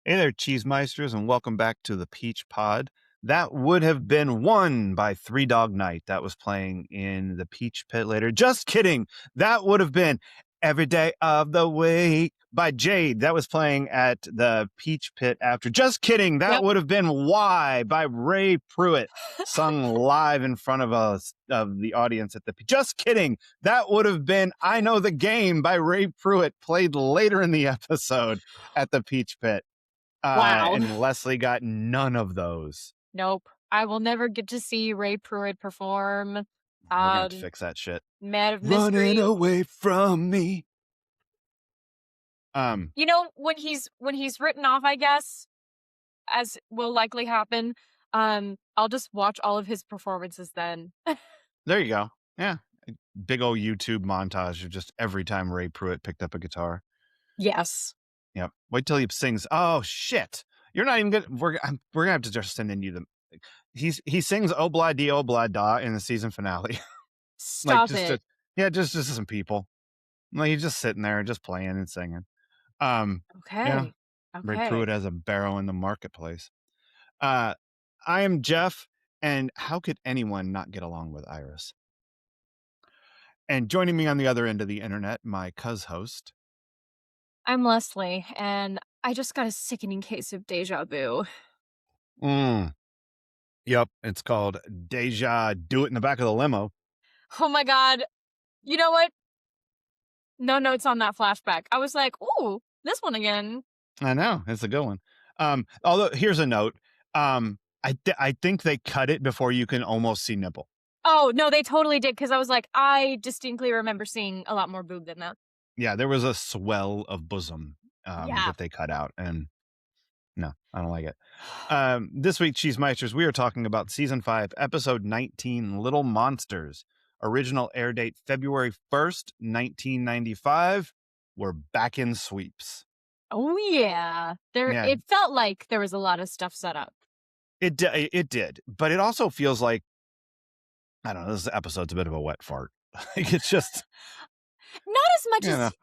Hey there, Cheesemeisters, and welcome back to the Peach Pod. That would have been won by Three Dog Night. That was playing in the Peach Pit later. Just kidding. That would have been Every Day of the Week by Jade. That was playing at the Peach Pit after. Just kidding. That Yep. would have been Why by Ray Pruitt, sung live in front of us, of the audience at the Just kidding. That would have been I Know the Game by Ray Pruitt, played later in the episode at the Peach Pit. Wow. And Leslie got none of those. Nope. I will never get to see Ray Pruitt perform. We're gonna have to fix that shit. Man of Running Mystery. away from me. You know, when he's written off, I guess, as will likely happen, I'll just watch all of his performances then. There you go. Yeah. Big old YouTube montage of just every time Ray Pruitt picked up a guitar. Yes. Yep. Wait till he sings. Oh shit. You're not even good. We're gonna have to just send in you the he sings Obla Di Obla Da in the season finale. Stop it. Just some people. Like he's just sitting there, just playing and singing. Okay. Yeah. Ray Okay. Pruitt has a barrow in the marketplace. I am Jeff, and how could anyone not get along with Iris? And joining me on the other end of the internet, my host. I'm Leslie, and I just got a sickening case of deja vu. Yep, it's called Deja. Do it in the back of the limo. Oh my god. You know what? No notes on that flashback. I was like, ooh, this one again. I know, it's a good one. Although here's a note. I think they cut it before you can almost see nipple. Oh, no, they totally did, because I was like, I distinctly remember seeing a lot more boob than that. Yeah, there was a swell of bosom that they cut out, and no, I don't like it. This week, Cheesemeisters, we are talking about Season 5, Episode 19, Little Monsters. Original air date February 1st, 1995. We're back in sweeps. Oh, yeah. It felt like there was a lot of stuff set up. It did, but it also feels like, I don't know, this episode's a bit of a wet fart. Like it's just not as much as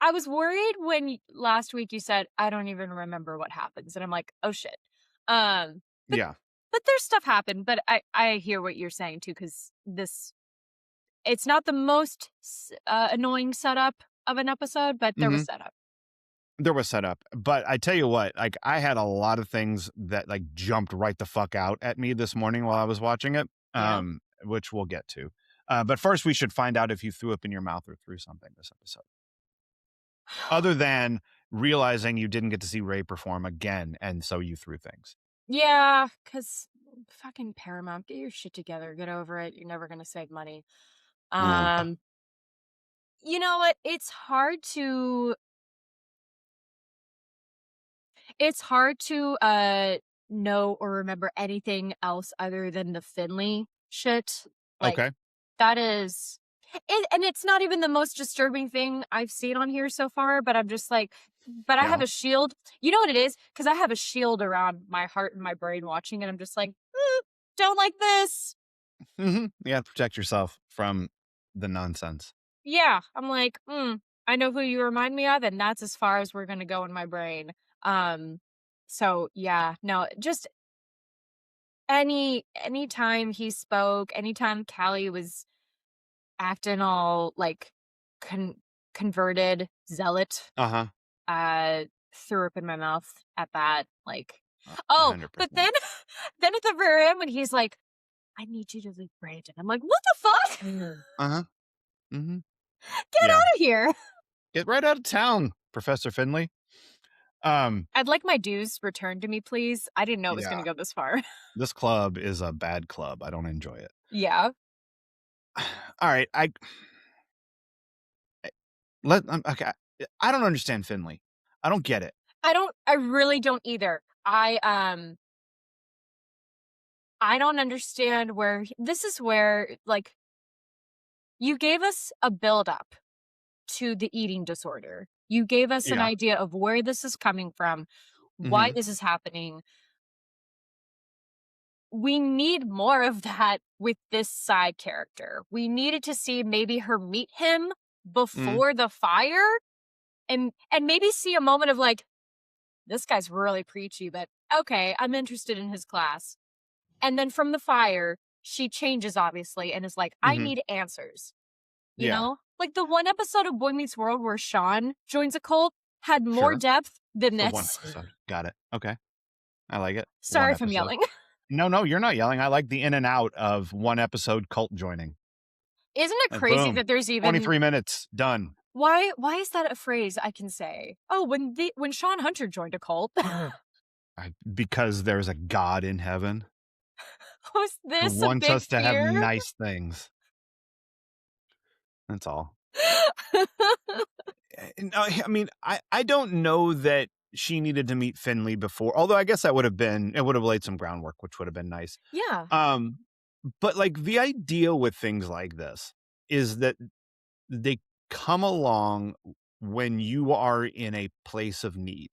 I was worried when last week you said, I don't even remember what happens. And I'm like, oh shit. But there's stuff happened, but I hear what you're saying too, because it's not the most annoying setup of an episode, but there was setup. There was setup, but I tell you what, like I had a lot of things that like jumped right the fuck out at me this morning while I was watching it, which we'll get to. But first, we should find out if you threw up in your mouth or threw something this episode. Other than realizing you didn't get to see Ray perform again, and so you threw things. Yeah, because fucking Paramount, get your shit together, get over it. You're never gonna save money. You know what? It's hard to know or remember anything else other than the Finley shit. Like, okay. That is it, and it's not even the most disturbing thing I've seen on here so far, but I'm just like, I have a shield. You know what it is? Because I have a shield around my heart and my brain watching, and I'm just like, don't like this. You have to protect yourself from the nonsense. Yeah, I'm like, I know who you remind me of, and that's as far as we're gonna go in my brain. So yeah, no, just anytime he spoke, anytime Callie was acting all like converted zealot, threw up in my mouth at that. Like, 100%. But then at the very end when he's like, I need you to leave Brandon. I'm like, what the fuck? Get out of here. Get right out of town, Professor Finley. I'd like my dues returned to me, please. I didn't know it was going to go this far. This club is a bad club. I don't enjoy it. Yeah. All right. I don't understand Finley. I don't get it. I really don't either. I don't understand this is where, like, you gave us a build-up to the eating disorder. You gave us an idea of where this is coming from, why this is happening. We need more of that with this side character. We needed to see maybe her meet him before the fire and maybe see a moment of like, this guy's really preachy, but okay, I'm interested in his class. And then from the fire, she changes, obviously, and is like, I Mhm. need answers. You Yeah. know? Like, the one episode of Boy Meets World where Sean joins a cult had more Sure. depth than The one this. episode. Got it. Okay. I like it. One Sorry if I'm episode. yelling. No, no, you're not yelling. I like the in and out of one episode cult joining. Isn't it Like, crazy boom. that there's even 23 minutes, done. why is that a phrase I can say? Oh, when Sean Hunter joined a cult. Because there's a God in heaven Was who this a wants big us to have fear? nice things. That's all. No, I mean, I don't know that she needed to meet Finley before, although I guess it would have laid some groundwork, which would have been nice. Yeah. Um, but like the idea with things like this is that they come along when you are in a place of need,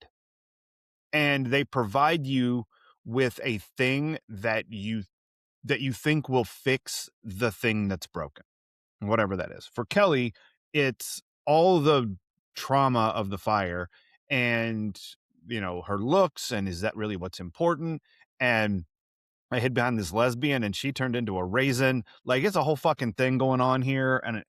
and they provide you with a thing that you think will fix the thing that's broken, whatever that is. For Kelly, it's all the trauma of the fire and, her looks, and is that really what's important? And I hid behind this lesbian and she turned into a raisin. Like, it's a whole fucking thing going on here. And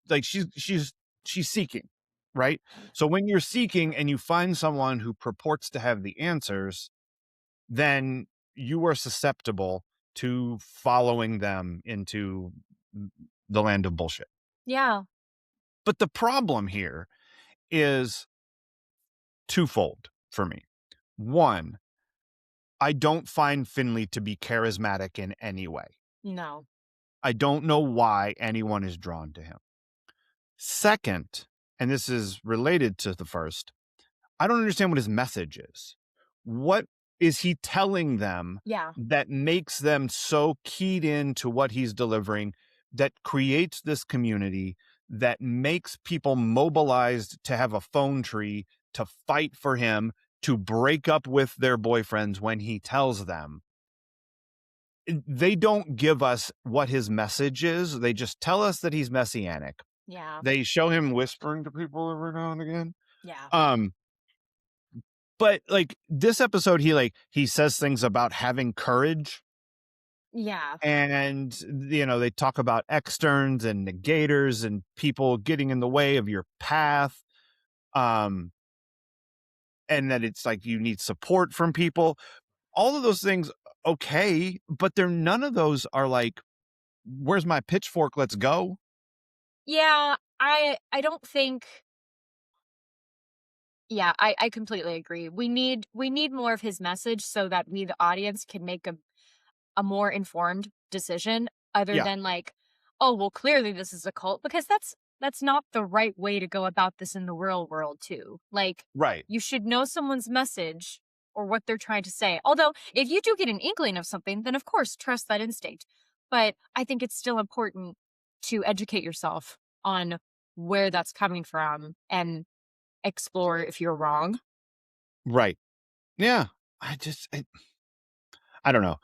like she's seeking, right? So when you're seeking and you find someone who purports to have the answers, then you are susceptible to following them into the land of bullshit. Yeah. But the problem here is twofold for me. One, I don't find Finley to be charismatic in any way. No. I don't know why anyone is drawn to him. Second, and this is related to the first, I don't understand what his message is. What is he telling them Yeah. that makes them so keyed into what he's delivering, that creates this community, that makes people mobilized to have a phone tree, to fight for him, to break up with their boyfriends when he tells them? They don't give us what his message is. They just tell us that he's messianic. Yeah. They show him whispering to people every now and again. Yeah. But like this episode, he says things about having courage, Yeah. and they talk about externs and negators and people getting in the way of your path. Um, and that it's like you need support from people. All of those things, okay, but none of those are like, where's my pitchfork? Let's go. Yeah. I don't think yeah, I completely agree. We need more of his message so that we, the audience, can make a more informed decision other Yeah, than like, oh, well, clearly this is a cult, because that's not the right way to go about this in the real world too. Like, right. you should know someone's message or what they're trying to say. Although, if you do get an inkling of something, then of course trust that instinct. But I think it's still important to educate yourself on where that's coming from and explore if you're wrong. Right. Yeah. I don't know.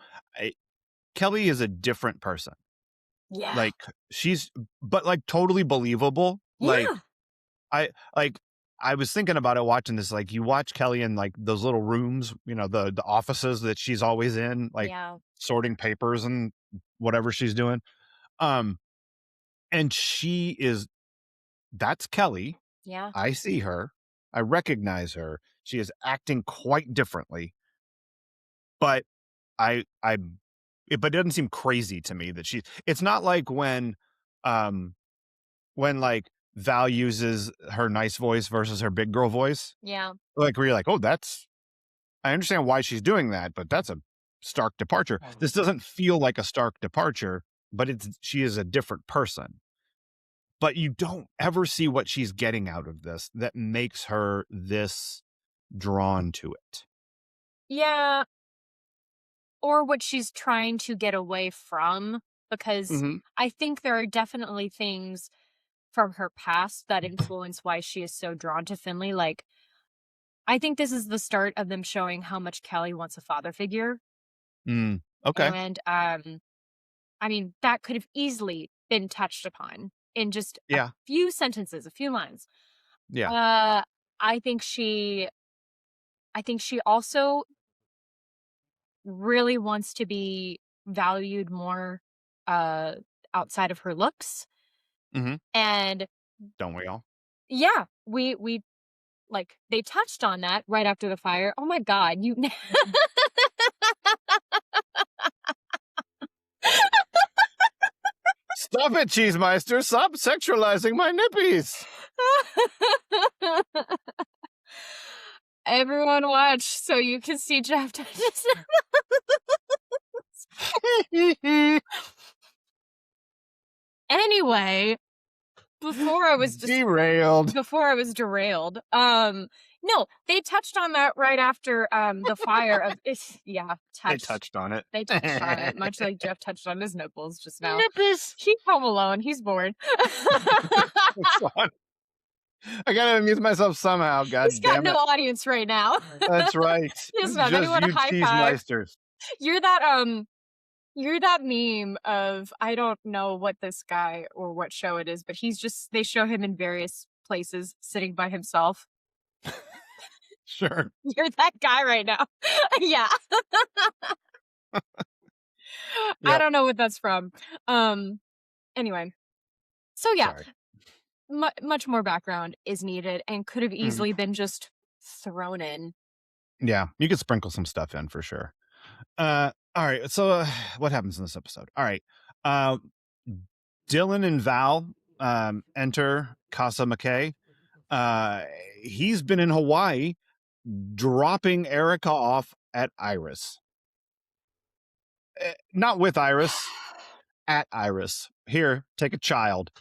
Kelly is a different person. Yeah. Like, but like totally believable. Like, Yeah. I like I was thinking about it watching this. Like, you watch Kelly in like those little rooms, the offices that she's always in, like Yeah. sorting papers and whatever she's doing. Um, and that's Kelly. Yeah. I see her. I recognize her. She is acting quite differently, but I but it doesn't seem crazy to me that it's not like um when like Val uses her nice voice versus her big girl voice, Yeah. like where you're like, oh, I understand why she's doing that, but that's a stark departure. This doesn't feel like a stark departure, but she is a different person. But you don't ever see what she's getting out of this that makes her this drawn to it. Yeah. Or what she's trying to get away from, because Mm-hmm. I think there are definitely things from her past that influence why she is so drawn to Finley. Like, I think this is the start of them showing how much Kelly wants a father figure. Okay. And I mean, that could have easily been touched upon in just a Yeah. few sentences, a few lines. Yeah. I think she I think she also really wants to be valued more, uh, outside of her looks, Mm-hmm. and Don't we all? yeah, we like, they touched on that right after the fire. Oh my god, you Stop it, Cheesemeister! Stop sexualizing my nippies! Everyone watch so you can see Jeff touches. Anyway, before I was just Derailed. before I was derailed, no, they touched on that right after, the fire of yeah, They touched on it. They touched on it, much like Jeff touched on his nipples just now. Nippies! He's home alone, he's bored. I gotta amuse myself somehow, god He's got damn no it. audience right now. That's right. He doesn't have Just anyone to you high five. Cheesemeisters. You're that meme of, I don't know what this guy or what show it is, but they show him in various places sitting by himself. Sure. You're that guy right now. Yeah. I Yep. don't know what that's from. Anyway. So yeah, Sorry. much more background is needed and could have easily been just thrown in. Yeah, you could sprinkle some stuff in for sure. All right, so what happens in this episode? All right. Dylan and Val enter Casa McKay. He's been in Hawaii dropping Erica off at Iris. Not with Iris, at Iris. Here, take a child.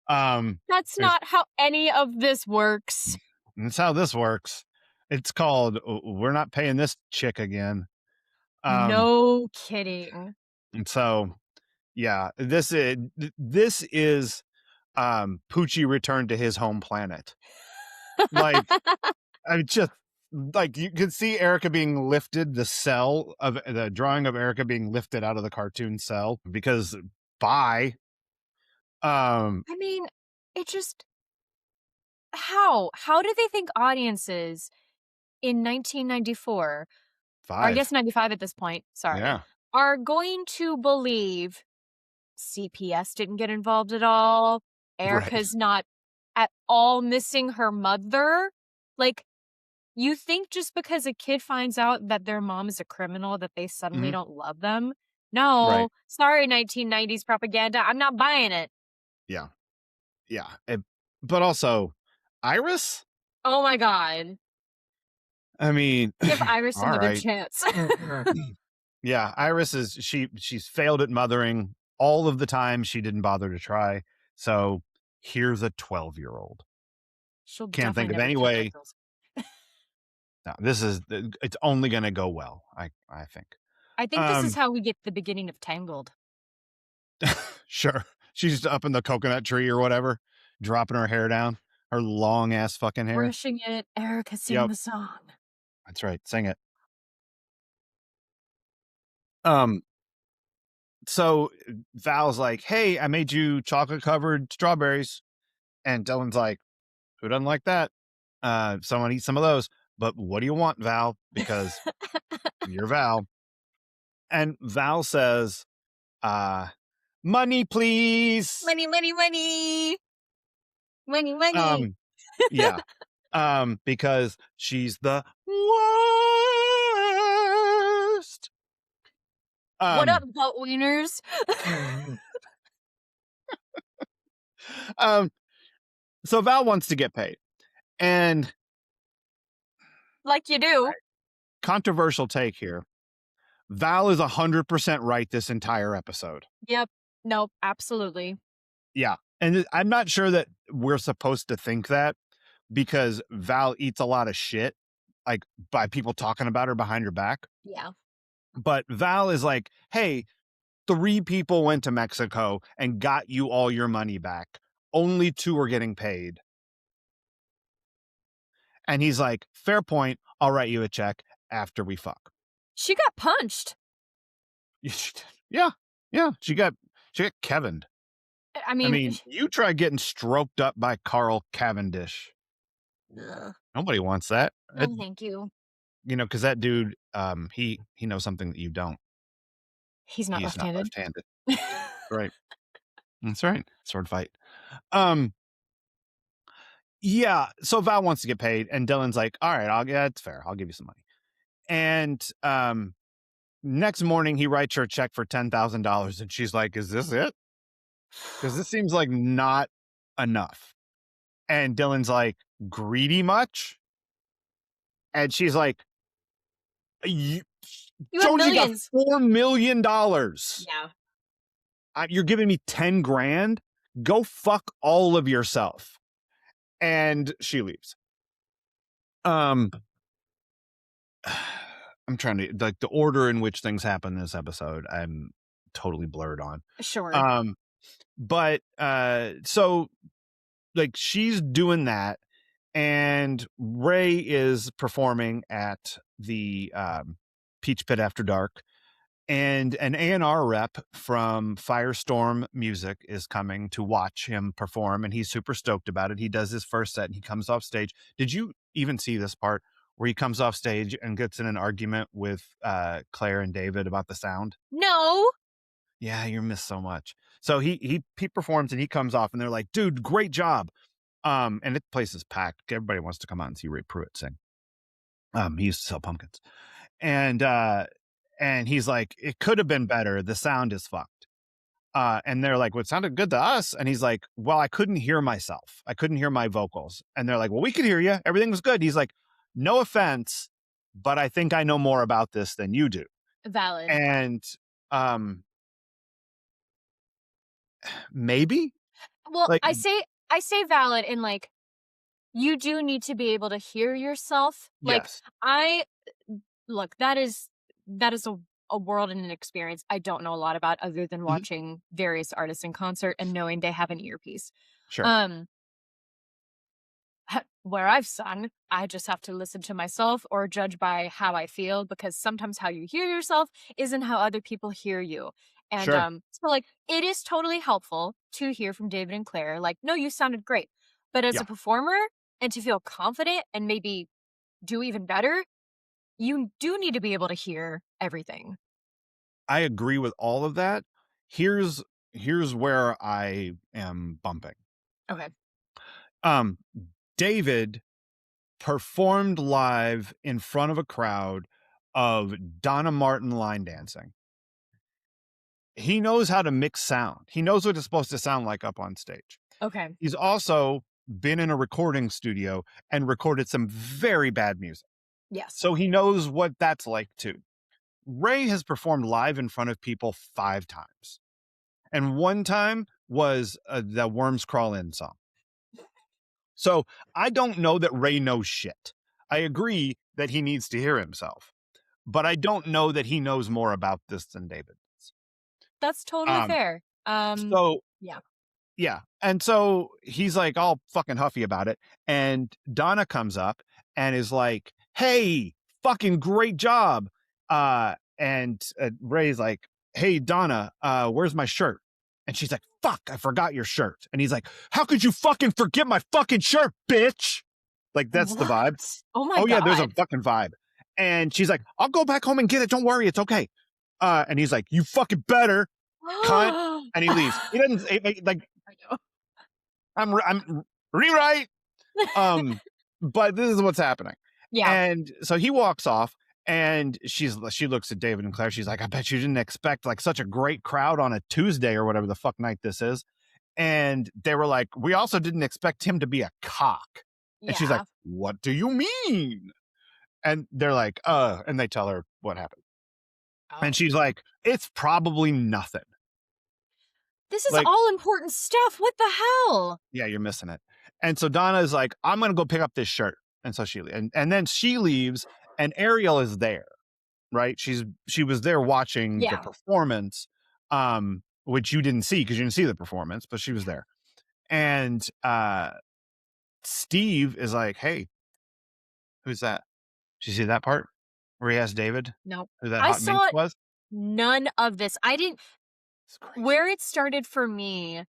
That's not how any of this works. That's how this works. It's called we're not paying this chick again. No kidding. And so, yeah, this is Poochie returned to his home planet. Like, I just like you can see Erica being lifted, the drawing of Erica being lifted out of the cartoon cell because bye. I mean, it just how do they think audiences in 1994, or I guess 95 at this point, sorry, Yeah. are going to believe CPS didn't get involved at all, Erica's not at all missing her mother? Like, you think just because a kid finds out that their mom is a criminal that they suddenly don't love them? No. Sorry, 1990s propaganda. I'm not buying it. Yeah. Yeah. But also, Iris? Oh my god. I mean, give Iris another right. chance. Yeah, Iris she's failed at mothering all of the time. She didn't bother to try. So here's a 12-year-old. She'll Can't think of definitely any never way. girls. No, it's only going to go well, I think. I think this is how we get the beginning of Tangled. Sure. She's up in the coconut tree or whatever, dropping her hair down, her long ass fucking hair. Brushing it, Erica sing the song. That's right. Sing it. So Val's like, hey, I made you chocolate covered strawberries. And Dylan's like, who doesn't like that? Someone eat some of those. But what do you want, Val? Because you're Val. And Val says, money, please. Money, money, money. Money, money. Yeah. Because she's the worst. What up, butt wieners? So Val wants to get paid. And like you do. Controversial take here. Val is 100% right this entire episode. Yep. Nope. Absolutely. Yeah. And I'm not sure that we're supposed to think that because Val eats a lot of shit, like by people talking about her behind her back. Yeah. But Val is like, hey, 3 people went to Mexico and got you all your money back. Only 2 are getting paid. And he's like, fair point. I'll write you a check after we fuck. She got punched. Yeah. Yeah. She got Kevin'd. I mean, you try getting stroked up by Carl Cavendish. Ugh. Nobody wants that. No, thank you. because that dude, he knows something that you don't. He's not He's not left-handed. left-handed. Right. That's right. Sword fight. Um, yeah, so Val wants to get paid, and Dylan's like, "All right, yeah, it's fair. I'll give you some money." And, next morning, he writes her a check for $10,000, and she's like, "Is this it? Because this seems like not enough." And Dylan's like, "Greedy much?" And she's like, "You You have told you got millions. $4 million. Yeah. You're giving me 10 grand? Go fuck all of yourself." And she leaves. I'm trying to like the order in which things happen in this episode. I'm totally blurred on. Sure. Um, but so like she's doing that, and Ray is performing at the Peach Pit After Dark, and an A&R rep from Firestorm Music is coming to watch him perform, and he's super stoked about it. He does his first set and he comes off stage. Did you even see this part where he comes off stage and gets in an argument with Claire and David about the sound? No. Yeah, you missed so much. So he performs and he comes off and they're like, "Dude, great job." And the place is packed. Everybody wants to come out and see Ray Pruitt sing. He used to sell pumpkins. And he's like, "It could have been better. The sound is fucked." And they're like, "Well, it sounded good to us." And he's like, "Well, I couldn't hear myself. I couldn't hear my vocals." And they're like, "Well, we could hear you. Everything was good." He's like, "No offense, but I think I know more about this than you do." Valid. And um, maybe Well, like I say valid in like you do need to be able to hear yourself. Like yes. I look, that is a world and an experience I don't know a lot about other than Mhm. watching various artists in concert and knowing they have an earpiece. Sure. Um where I've sung, I just have to listen to myself or judge by how I feel because sometimes how you hear yourself isn't how other people hear you. And Sure. so like it is totally helpful to hear from David and Claire like no you sounded great. But as Yeah. a performer and to feel confident and maybe do even better, you do need to be able to hear everything. I agree with all of that. Here's where I am bumping. Okay. Um, David performed live in front of a crowd of Donna Martin line dancing. He knows how to mix sound. He knows what it's supposed to sound like up on stage. Okay. He's also been in a recording studio and recorded some very bad music. Yes. So he knows what that's like too. Ray has performed live in front of people 5 times. And one time was the Worms Crawl In song. So I don't know that Ray knows shit. I agree that he needs to hear himself, but I don't know that he knows more about this than David does. That's totally Um, fair. so Yeah. yeah. And so he's like all fucking huffy about it. And Donna comes up and is like, "Hey, fucking great job." And Ray's like, "Hey, Donna, where's my shirt?" And she's like, "Fuck, I forgot your shirt." And he's like, "How could you fucking forget my fucking shirt, bitch?" Like, that's the vibe. What? Oh my Oh, yeah, there's a god. fucking vibe. And she's like, "I'll go back home and get it. Don't worry. It's okay." And he's like, "You fucking better, cunt." And he leaves. He doesn't like, I know. I'm rewrite. Um, but this is what's happening. Yeah. And so he walks off and she looks at David and Claire. She's like, "I bet you didn't expect like such a great crowd on a Tuesday or whatever the fuck night this is." And they were like, "We also didn't expect him to be a cock." And she's like, Yeah. "What do you mean?" And they're like, and they tell her what happened. And Oh. she's like, "It's probably nothing." This is Like, all important stuff. What the hell? yeah, you're missing it. And so Donna is like, "I'm gonna go pick up this shirt." And so and then she leaves, and Ariel is there, right? She was there watching the Yeah. performance, which you didn't see because you didn't see the performance, but she was there. And Steve is like, "Hey, who's that?" Did you see that part where he asked David Nope. who that I hot minx saw was? none of this. I didn't It's crazy. where it started for me.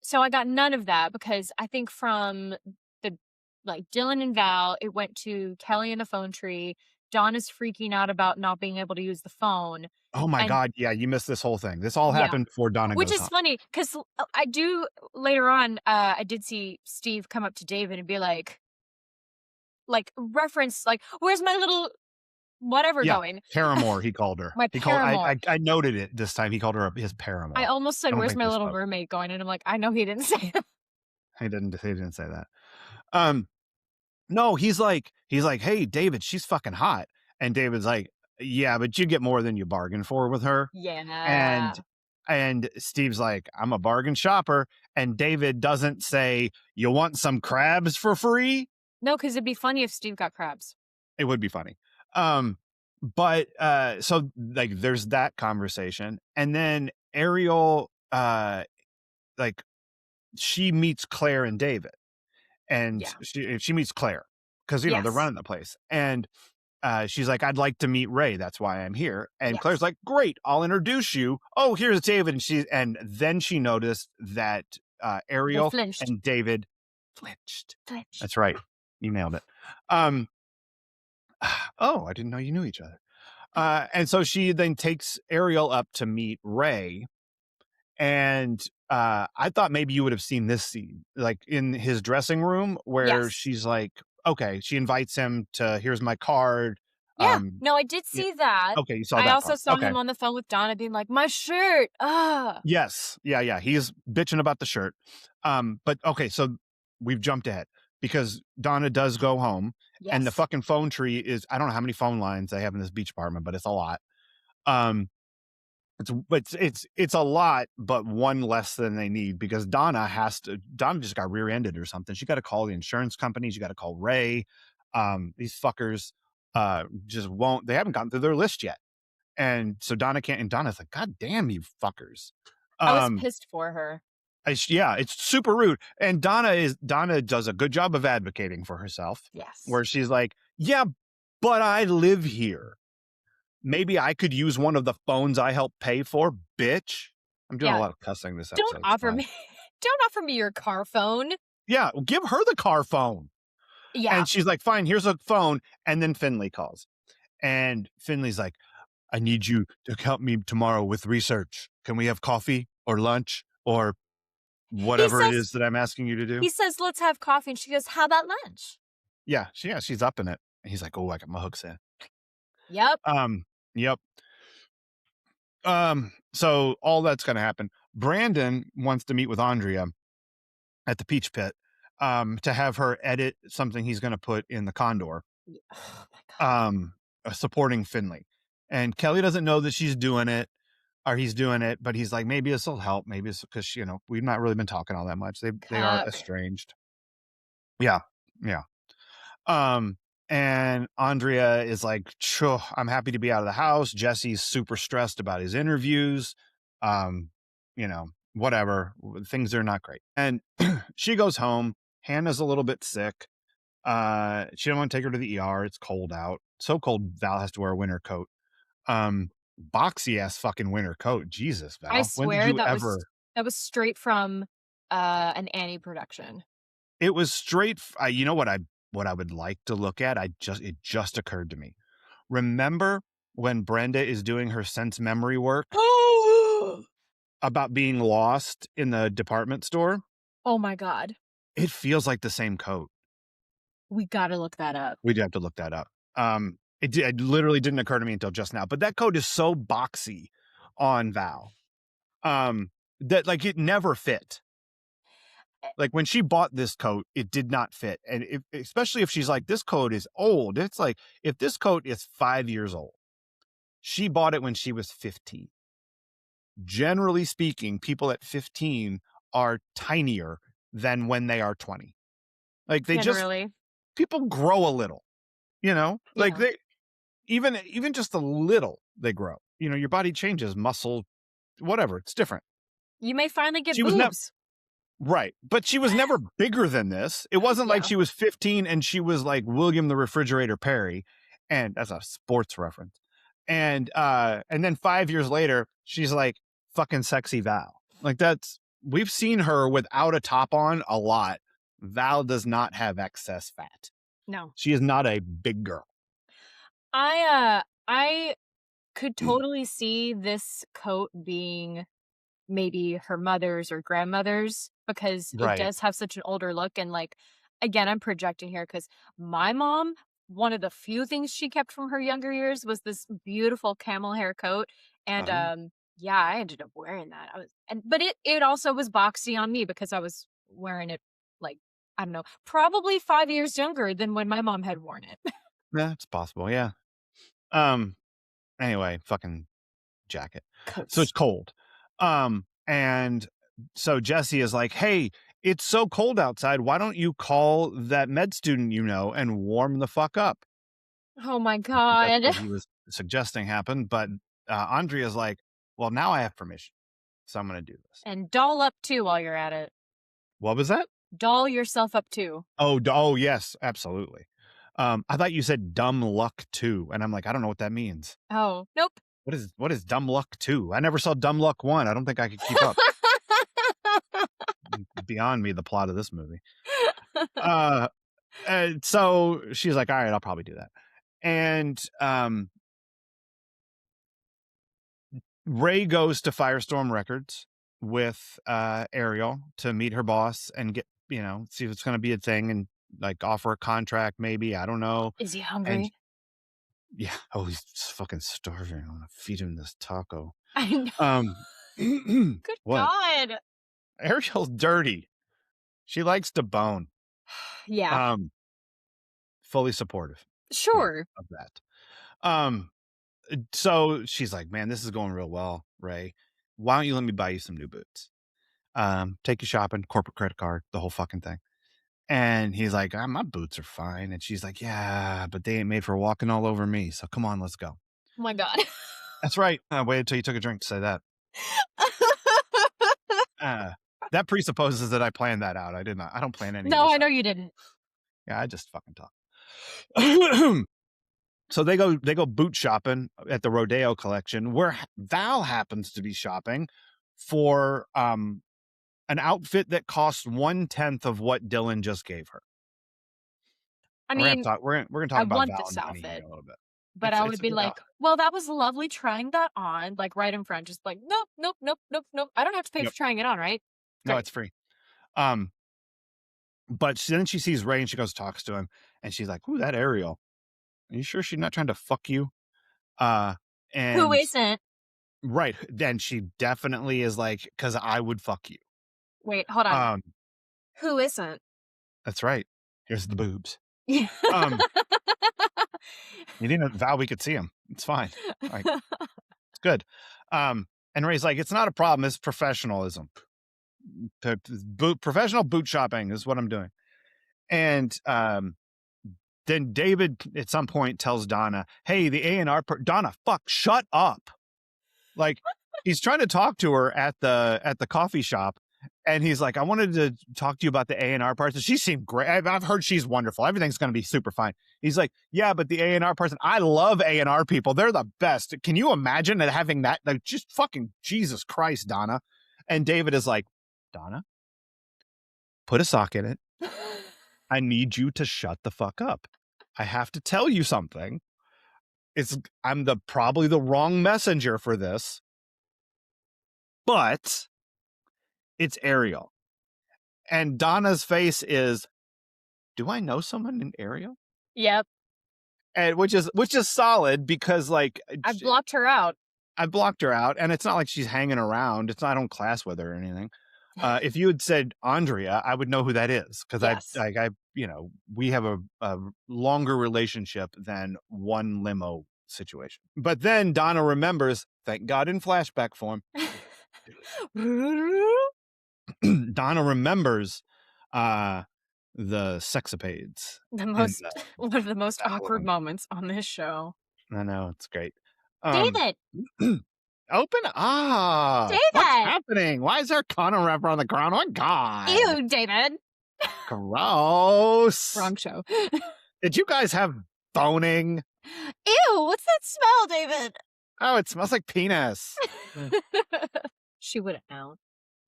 So I got none of that because I think from the like Dylan and Val. It went to Kelly and the phone tree. Dawn is freaking out about not being able to use the phone. Oh my And God. Yeah, you missed this whole thing. This all yeah, happened before Donna which goes is home. funny because I do later on, I did see Steve come up to David and be like reference, like, "Where's my little whatever Yeah, going?" paramour, he called her. My He called paramour. I noted it this time. He called her his I paramour. almost I said, don't "Where's think my they little spoke. mermaid going?" And I'm like, I know he didn't say that. He didn't say that. No, he's like, "Hey, David, she's fucking hot." And David's like, "Yeah, but you get more than you bargained for with her." And Yeah. Steve's like, "I'm a bargain shopper." And David doesn't say, "You want some crabs for free?" No, because it'd be funny if Steve got crabs. It would be funny. But so like there's that conversation. And then Ariel like she meets Claire and David. And Yeah. she meets Claire because they're Yes. running the place. And she's like, "I'd like to meet Ray. That's why I'm here." And Claire's Yes. like, "Great, I'll introduce you. Oh, here's David." And then she noticed that They Ariel flinched. and David flinched. Flinched. That's right. You nailed it. Um, oh, I didn't know you knew each other. And so she then takes Ariel up to meet Ray. And I thought maybe you would have seen this scene, like in his dressing room, where Yes. she's like, okay, she invites him to, here's my card. Yeah. Um, No, I did yeah, see that. okay, you saw I that also part. saw Okay. him on the phone with Donna being like, "My shirt. Ah." Yes. Yeah. Yeah. He's bitching about the shirt. But okay, so we've jumped ahead because Donna does go home and the Yes. fucking phone tree is, I don't know how many phone lines they have in this beach apartment, but it's a lot. Um, it's a lot, but one less than they need because Donna just got rear-ended or something. She got to call the insurance company. She got to call Ray. These fuckers just won't. They haven't gotten through their list yet, and so Donna can't. And Donna's like, "God damn you fuckers!" I was Um, pissed for her. yeah, it's super rude. And Donna does a good job of advocating for herself, Yes. where she's like, "Yeah, but I live here. Maybe I could use one of the phones I help pay for, bitch." I'm doing a Yeah. lot of cussing this Don't episode. It's offer fine. me don't offer me your car phone. Yeah, give her the car phone. Yeah. And she's like, "Fine, here's a phone." And then Finley calls. And Finley's like, "I need you to help me tomorrow with research. Can we have coffee or lunch or He whatever it says is that I'm asking you to do?" he says, "Let's have coffee." And she goes, "How about lunch?" Yeah, she's up in it. And he's like, "Oh, I got my hooks in." Yep. Yep. So all that's gonna happen. Brandon wants to meet with Andrea at the Peach Pit, to have her edit something he's going to put in the Condor, Oh my god. supporting Finley. And Kelly doesn't know that she's doing it or he's doing it, but he's like, maybe this will help. Maybe it's because, we've not really been talking all that much. They are Cuck. estranged. Yeah. Yeah. Um, and Andrea is like, "Sure, I'm happy to be out of the house." Jesse's super stressed about his interviews. Um, whatever. Things are not great. And she goes home. Hannah's a little bit sick. She don't want to take her to the ER. It's cold out. So cold Val has to wear a winter coat. Um, Boxy ass fucking winter coat. Jesus, I Val. When did swear you ever? that was straight from an Annie production. It was straight. You know what I would like to look at? It just occurred to me. Remember when Brenda is doing her sense memory work about being lost in the department store? Oh my god. It feels like the same coat. We gotta look that up. We'd have to look that up. It literally didn't occur to me until just now, but that coat is so boxy on Val, that like it never fit. Like when she bought this coat, it did not fit. And especially if she's like, this coat is old. It's like, if this coat is 5 years old, she bought it when she was 15. Generally speaking, people at 15 are tinier than when they are 20. Like Generally. people grow a little, like Yeah. they, even just a little, they grow. Your body changes, muscle, whatever. It's different. You may finally get She was never boobs. right, but she was never bigger than this. It wasn't like Yeah. she was 15 and she was like William the Refrigerator Perry, and that's a sports reference. And then 5 years later, she's like fucking sexy Val. Like we've seen her without a top on a lot. Val does not have excess fat. No. She is not a big girl. I could totally see this coat being maybe her mother's or grandmother's because it Right. does have such an older look, and, like, again, I'm projecting here because my mom, one of the few things she kept from her younger years was this beautiful camel hair coat, and, Oh. yeah, I ended up wearing that. But it also was boxy on me because I was wearing it, like, I don't know, probably 5 years younger than when my mom had worn it. Yeah, it's possible. Yeah. Um. Anyway, fucking jacket. So it's Coats. cold. And so Jesse is like, "Hey, it's so cold outside. Why don't you call that med student you know and warm the fuck up?" Oh my I think that's god. what he was suggesting happened. But Andrea's like, "Well, now I have permission, so I'm going to do this." And doll up too while you're at it. What was that? Doll yourself up too. Oh, yes, absolutely. I thought you said dumb luck too, and I'm like, I don't know what that means. Oh, nope. What is dumb luck 2? I never saw Dumb Luck 1. I don't think I could keep up. Beyond me, the plot of this movie. And so she's like, all right, I'll probably do that. And Ray goes to Firestorm Records with Ariel to meet her boss and get, see if it's going to be a thing and like offer a contract, maybe. I don't know. Is he And hungry? yeah, oh, he's fucking starving. I'm gonna feed him this taco. I know. Good What? God. Ariel's dirty. She likes to bone. Yeah. Fully supportive. Sure. Of that. So she's like, man, this is going real well, Ray. Why don't you let me buy you some new boots? Take you shopping, corporate credit card, the whole fucking thing. And he's like, my boots are fine. And she's like, yeah, but they ain't made for walking all over me. So come on, let's go. Oh my God. That's right. I waited until you took a drink to say that. That presupposes that I planned that out. I did not. I don't plan any. No, I know you didn't. Yeah, I just fucking talk. So they go boot shopping at the Rodeo collection, where Val happens to be shopping for an outfit that costs 1/10 of what Dylan just gave her. I We're gonna mean, talk. We're gonna talk I about want Val this and money here outfit, a little bit. but I It's would a be good like, well, that was lovely trying that on, like right in front. Just like, nope, nope, nope, nope, nope. I don't have to pay Yep. for trying it on, right? No, Great. it's free. But then she sees Ray and she goes talks to him and she's like, "Ooh, that Ariel. Are you sure she's not trying to fuck you?" Who And isn't? right then she definitely is like, "'Cause I would fuck you." Wait, hold on. Who isn't? That's right. Here's the boobs. Yeah. You didn't vow we could see him. It's fine. Like, it's good. And Ray's like, it's not a problem. It's professionalism. Professional boot shopping is what I'm doing. And then David at some point tells Donna, hey, the A&R Donna, fuck, shut up. Like, he's trying to talk to her at the coffee shop. And he's like, I wanted to talk to you about the A&R parts. She seemed great. I've heard she's wonderful. Everything's going to be super fine. He's like, yeah, but the A&R person, I love A&R people. They're the best. Can you imagine having that? Like, just fucking Jesus Christ, Donna. And David is like, Donna, put a sock in it. I need you to shut the fuck up. I have to tell you something. I'm probably the wrong messenger for this, but it's Ariel. And Donna's face is, do I know someone in Ariel? Yep. And which is solid because like I've blocked her out. I blocked her out, and it's not like she's hanging around. It's not I don't class with her or anything. If you had said Andrea, I would know who that is because Yes. I we have a longer relationship than one limo situation. But then Donna remembers, thank God in flashback form. Donna remembers the sexapades. One of the most awkward moments on this show. I know, it's great. David! Open David! What's happening? Why is there a condom wrapper on the ground? Oh God. Ew, David. Gross. Wrong show. Did you guys have boning? Ew, what's that smell, David? Oh, it smells like penis. She wouldn't know.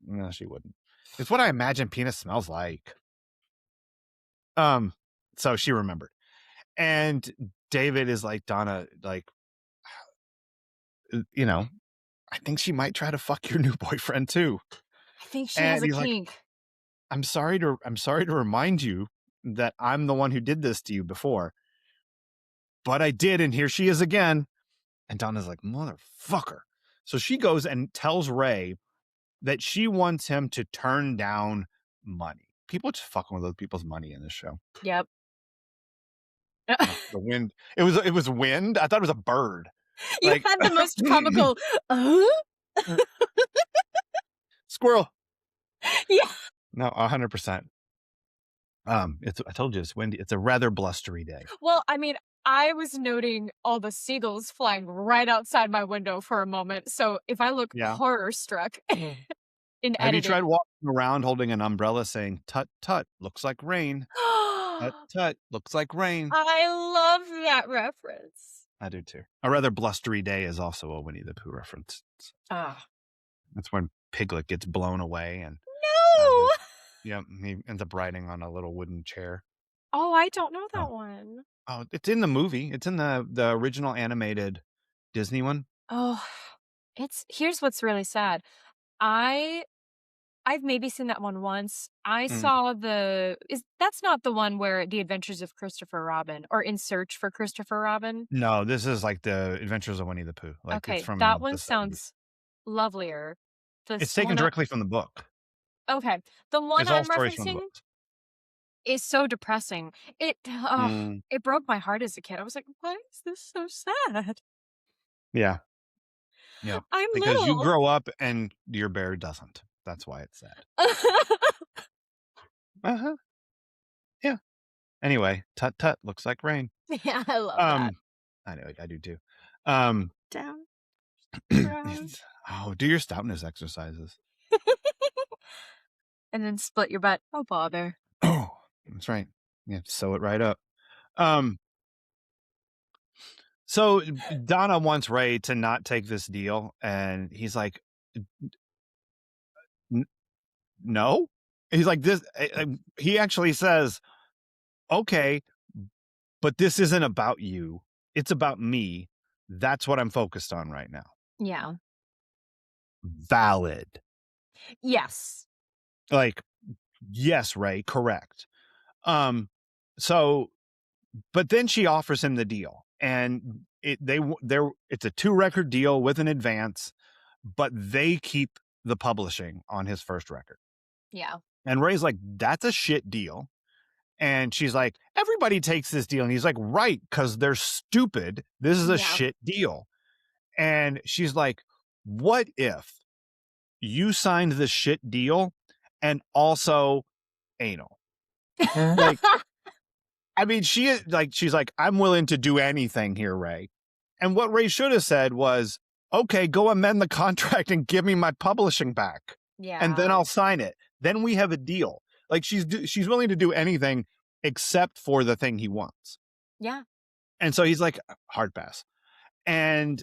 No, she wouldn't. It's what I imagine penis smells like. Um, so she remembered. And David is like, Donna, like, you know, I think she might try to fuck your new boyfriend too. I think she has And a he's like, kink. I'm sorry to remind you that I'm the one who did this to you before, but I did, and here she is again. And Donna's like, motherfucker. So she goes and tells Ray that she wants him to turn down money. People just fucking with other people's money in this show. Yep. Oh, the wind. It was wind. I thought it was a bird. You Like had the most comical, "Uh?" squirrel. Yeah. No, 100%. I told you it's windy. It's a rather blustery day. Well, I mean, I was noting all the seagulls flying right outside my window for a moment, so if I look Yeah. horror struck in Have you editing. tried walking around holding an umbrella saying, "Tut tut, looks like rain. Tut tut, looks like rain." I love that reference. I do too. A rather blustery day is also a Winnie the Pooh reference. Ah. That's when Piglet gets blown away and No! yeah, he ends up riding on a little wooden chair. Oh, I don't know Oh, that one. oh, it's in the movie. It's in the original animated Disney one. Oh, here's what's really sad. I I've maybe seen that one once. I Mm. saw that's not the one where The Adventures of Christopher Robin or In Search for Christopher Robin? No, this is like the Adventures of Winnie the Pooh. Like it's Okay, from that one the 70s. sounds lovelier. It's This taken one I directly from the book. Okay, the one It's all I'm stories from the referencing books. is so depressing. Mm, It broke my heart as a kid. I was like, "Why is this so sad? yeah, yeah. I'm Because you little." grow up and your bear doesn't. That's why it's sad. Uh-huh. Yeah. Anyway, tut tut, looks like rain. Yeah, I love that. Um, I know, I do too. Um, Down, round. do your stoutness exercises. And then split your butt. Oh, bother. Oh, that's right. Yeah, sew it right up. Um, so Donna wants Ray to not take this deal, and he's like, "N- no. He's like this. He actually says, okay, but this isn't about you. It's about me. That's what I'm focused on right now. Yeah. Valid. Yes. Like, yes, Ray, correct. Um, so but then she offers him the deal, and it's a 2 record deal with an advance, but they keep the publishing on his first record. Yeah. And Ray's like, "That's a shit deal." And she's like, "Everybody takes this deal." And he's like, "Right, because they're stupid. This is a Yeah. shit deal." And she's like, "What if you signed this shit deal and also anal?" Like, I mean, she's like, "I'm willing to do anything here, Ray." And what Ray should have said was, "Okay, go amend the contract and give me my publishing back, and then Yeah. I'll sign it. Then we have a deal." Like she's willing to do anything except for the thing he wants. Yeah. And so he's like, "Hard pass." And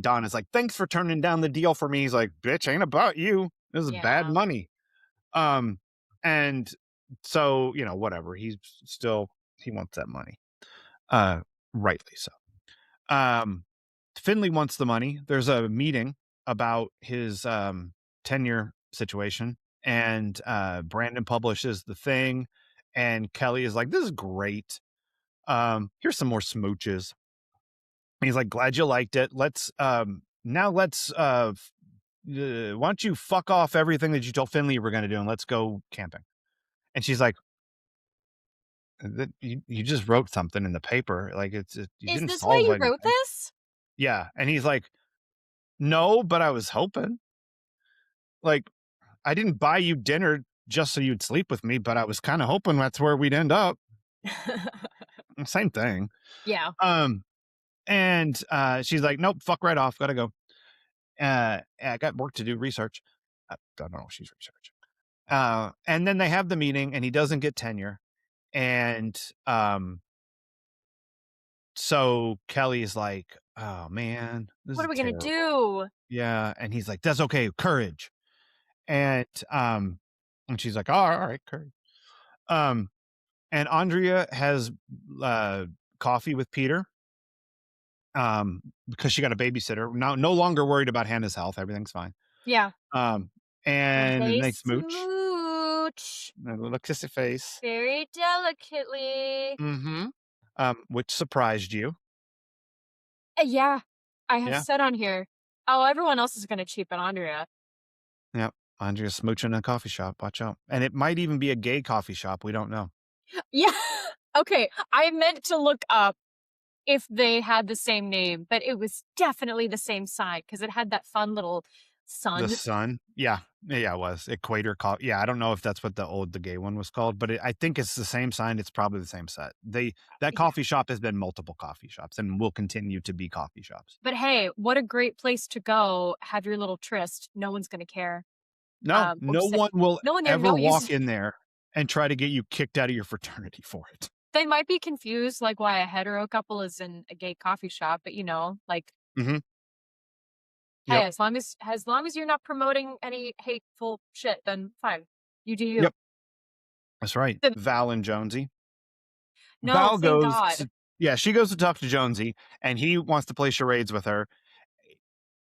Don is like, "Thanks for turning down the deal for me." He's like, "Bitch, ain't about you. This is bad Yeah. money." Um, and so, whatever. He wants that money. Uh, rightly so. Um, Finley wants the money. There's a meeting about his tenure situation, and Brandon publishes the thing, and Kelly is like, "This is great. Here's some more smooches." He's like, "Glad you liked it. Let's why don't you fuck off everything that you told Finley you were going to do, and let's go camping." And she's like, You just wrote something in the paper. Like you Is didn't this why solve you wrote anything." this? Yeah. And he's like, "No, but I was hoping. Like, I didn't buy you dinner just so you'd sleep with me, but I was kind of hoping that's where we'd end up." Same thing. Yeah. Um, and she's like, "Nope, fuck right off. Gotta go. I got work to do, research." I don't know what she's researching. And then they have the meeting and he doesn't get tenure. And so Kelly's like, "Oh man, this What is are we gonna terrible." do? Yeah. And he's like, "That's okay, courage." And and she's like, "Oh, all right, courage." Um, and Andrea has coffee with Peter because she got a babysitter. Now, no longer worried about Hannah's health. Everything's fine. Yeah. Um, And and they they smooch. smooch A little kissy face. very delicately. Mm-hmm. Which surprised you. Yeah. I have Yeah. said on here, oh, everyone else is going to cheapen Andrea. Yep. Andrea's smooching in a coffee shop. Watch out. And it might even be a gay coffee shop. We don't know. Yeah. Okay. I meant to look up if they had the same name, but it was definitely the same sign because it had that fun little The sun. sun. Yeah. Yeah, it was. Equator coffee. Yeah, I don't know if that's what the gay one was called, but I think it's the same sign. It's probably the same set. That Yeah. coffee shop has been multiple coffee shops and will continue to be coffee shops. But hey, what a great place to go. Have your little tryst. No one's going to care. No, Or no say, one will no one there ever know you. walk in there and try to get you kicked out of your fraternity for it. They might be confused, like why a hetero couple is in a gay coffee shop, but like, Mhm. hey, Yep. as long as you're not promoting any hateful shit, then fine. You do you. Yep. That's right. Then, Val and Jonesy. no, Val thank goes God. to Yeah, she goes to talk to Jonesy, and he wants to play charades with her.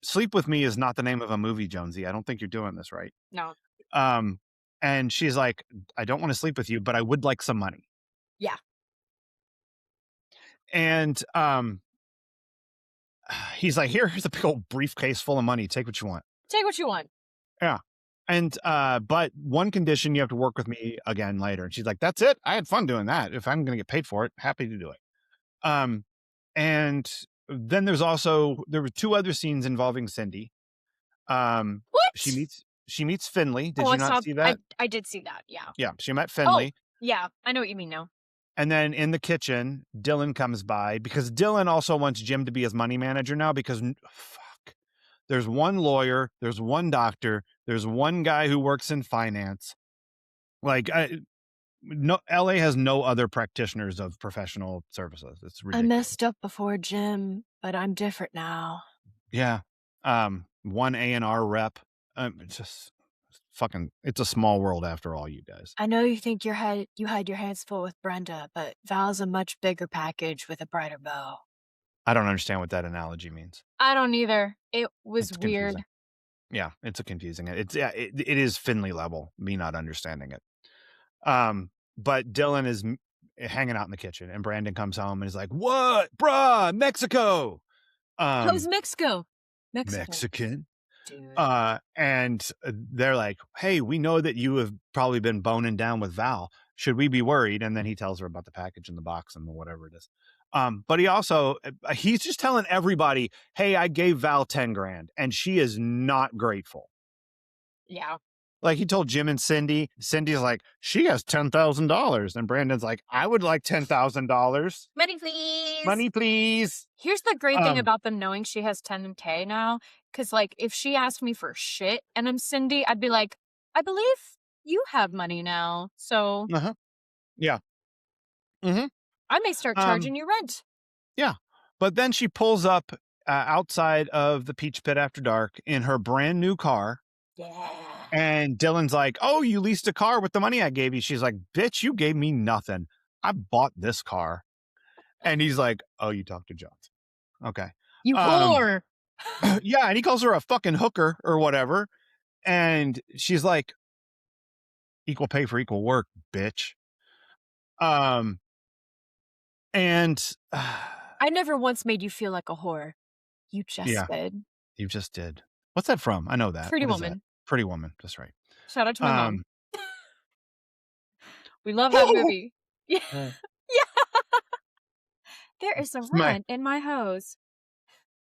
"Sleep with Me" is not the name of a movie, Jonesy. I don't think you're doing this right. No. Um, and she's like, "I don't wanna sleep with you, but I would like some money." Yeah. And, he's like, "Here's a big old briefcase full of money. Take what you want." Take what you want. Yeah. And, but one condition, you have to work with me again later. And she's like, "That's it? I had fun doing that. If I'm gonna get paid for it, happy to do it." Um, and then there were 2 other scenes involving Cindy. She What? meets Finley. Did Oh, you I not saw see I that? I did see that, yeah. Yeah, she met Oh, Finley. yeah, I know what you mean now. And then in the kitchen, Dylan comes by because Dylan also wants Jim to be his money manager now because fuck. There's one lawyer, there's one doctor, there's one guy who works in finance. Like, no, LA has no other practitioners of professional services. It's I ridiculous. messed up before, Jim, but I'm different now. Yeah. One A&R rep. It's just fucking, it's a small world after all, you guys. I know you think you had your hands full with Brenda, but Val's a much bigger package with a brighter bow. I don't understand what that analogy means. I don't either. It was It's confusing. weird. Yeah, it's a confusing. It is Finley level, me not understanding it. But Dylan is hanging out in the kitchen and Brandon comes home and is like, "What? Bruh, Mexico." How's Um, Mexico? Mexico, Mexican. dude. And they're like, "Hey, we know that you have probably been boning down with Val. Should we be worried?" And then he tells her about the package in the box and whatever it is. But he's just telling everybody, "Hey, I gave Val 10 grand," and she is not grateful. Yeah. Like he told Jim and Cindy. Cindy's like, "She has $10,000," and Brandon's like, "I would like $10,000. Money, please. Money, please." Here's the great thing Um, about them knowing she has 10K now. Cause like if she asked me for shit and I'm Cindy, I'd be like, I believe you have money now. So uh-huh. Yeah. Mm-hmm. I may start Um, charging you rent. yeah. But then she pulls up outside of the Peach Pit after dark in her brand new car. Yeah. And Dylan's like, "Oh, you leased a car with the money I gave you." She's like, "Bitch, you gave me nothing. I bought this car." And he's like, "Oh, you talked to Jones. Okay." You Um, whore. yeah. And he calls her a fucking hooker or whatever. And she's like, "Equal pay for equal work, bitch." Um, and I never once made you feel like a whore. You just yeah, did. you just did. What's that from? I know that. Pretty What is that? Woman. Pretty Woman. That's right. Shout out to my mom. Um, We love that movie. Yeah. uh, Yeah. There is a my, rent in my hose.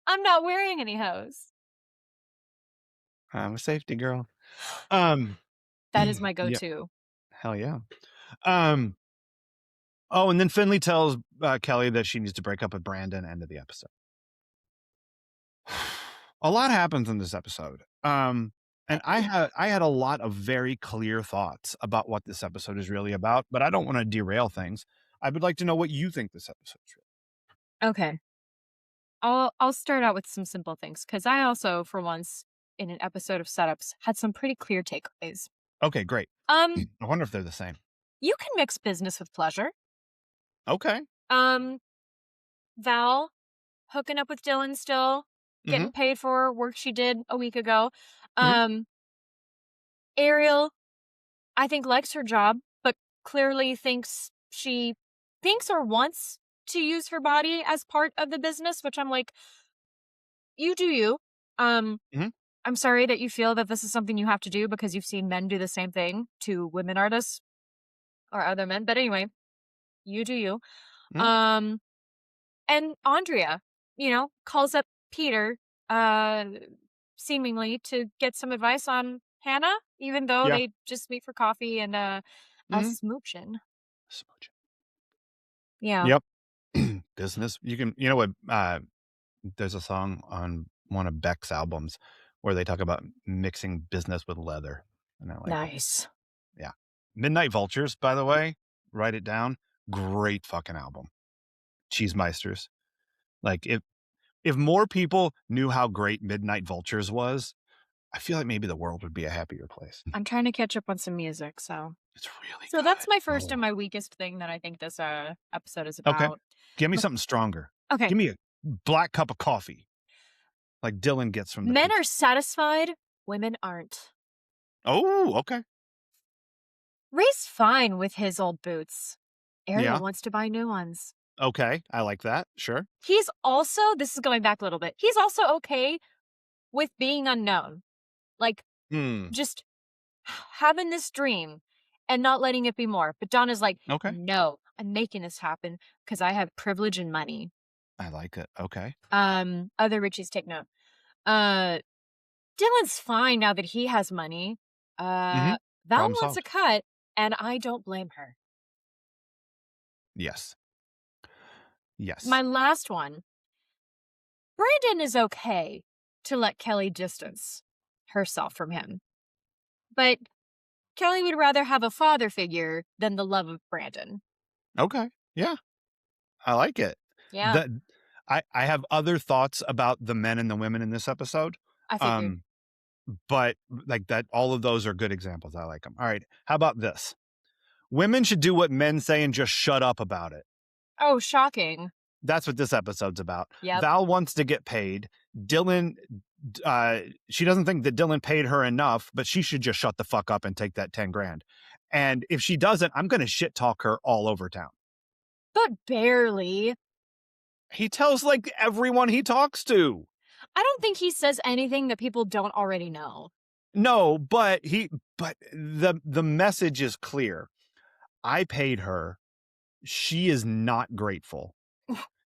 I'm not wearing any hose. I'm a safety girl. Um, That is my yeah, go-to. hell yeah. Um, oh, and then Finley tells Kelly that she needs to break up with Brandon. End of the episode. A lot happens in this episode. And I had a lot of very clear thoughts about what this episode is really about, but I don't want to derail things. I would like to know what you think this episode is really. Okay. I'll start out with some simple things because I also, for once, in an episode of setups, had some pretty clear takeaways. Okay, great. Um, I wonder if they're the same. You can mix business with pleasure. Okay. Um, Val hooking up with Dylan still, Mhm. getting paid for work she did a week ago. Mhm. Um, Ariel, I think likes her job, but clearly thinks or wants to use her body as part of the business, which I'm like, you do you. Um, Mhm. I'm sorry that you feel that this is something you have to do because you've seen men do the same thing to women artists or other men. But anyway, you do you. Mhm. Um, and Andrea, calls up Peter, uh, seemingly to get some advice on Hannah, even though Yeah. they just meet for coffee and a Mhm. smooching. Smooch. Yeah. Yep. Business. You know what, there's a song on one of Beck's albums where they talk about mixing business with leather, and I like it. Nice. Yeah. Midnight Vultures, by the way, write it down. Great fucking album. Cheesemeisters. Like, if more people knew how great Midnight Vultures was, I feel like maybe the world would be a happier place. I'm trying to catch up on some music, so It's really so that's my good. first Oh. and my weakest thing that I think this episode is Okay. about. Give me But something stronger. okay, Give me a black cup of coffee like Dylan gets from the men are pizza. satisfied, women aren't. Oh, okay. Ray's fine with his old boots. Ariel Yeah. wants to buy new ones. Okay. I like that. Sure. He's also, this is going back a little bit, he's also okay with being unknown. Like, Hmm. just having this dream and not letting it be more. But Donna's like, Okay. no, I'm making this happen because I have privilege and money. I like it. Okay. Other Richies take note. Uh, Dylan's fine now that he has money. Mhm. Val Problem wants a solved. cut, and I don't blame her. Yes. My Yes. last one, Brandon is okay to let Kelly distance herself from him. But Kelly would rather have a father figure than the love of Brandon. Okay. Yeah. I like it. Yeah, That I have other thoughts about the men and the women in this episode. I figured. Um, but like that, all of those are good examples. I like them. All right. How about this? Women should do what men say and just shut up about it. Oh, shocking. That's what this episode's about. Yep. Val wants to get paid. Dylan, she doesn't think that Dylan paid her enough, but she should just shut the fuck up and take that 10 grand. And if she doesn't, I'm going to shit talk her all over town. But barely. He tells like everyone he talks to. I don't think he says anything that people don't already know. No, but the message is clear. I paid her. She is not grateful.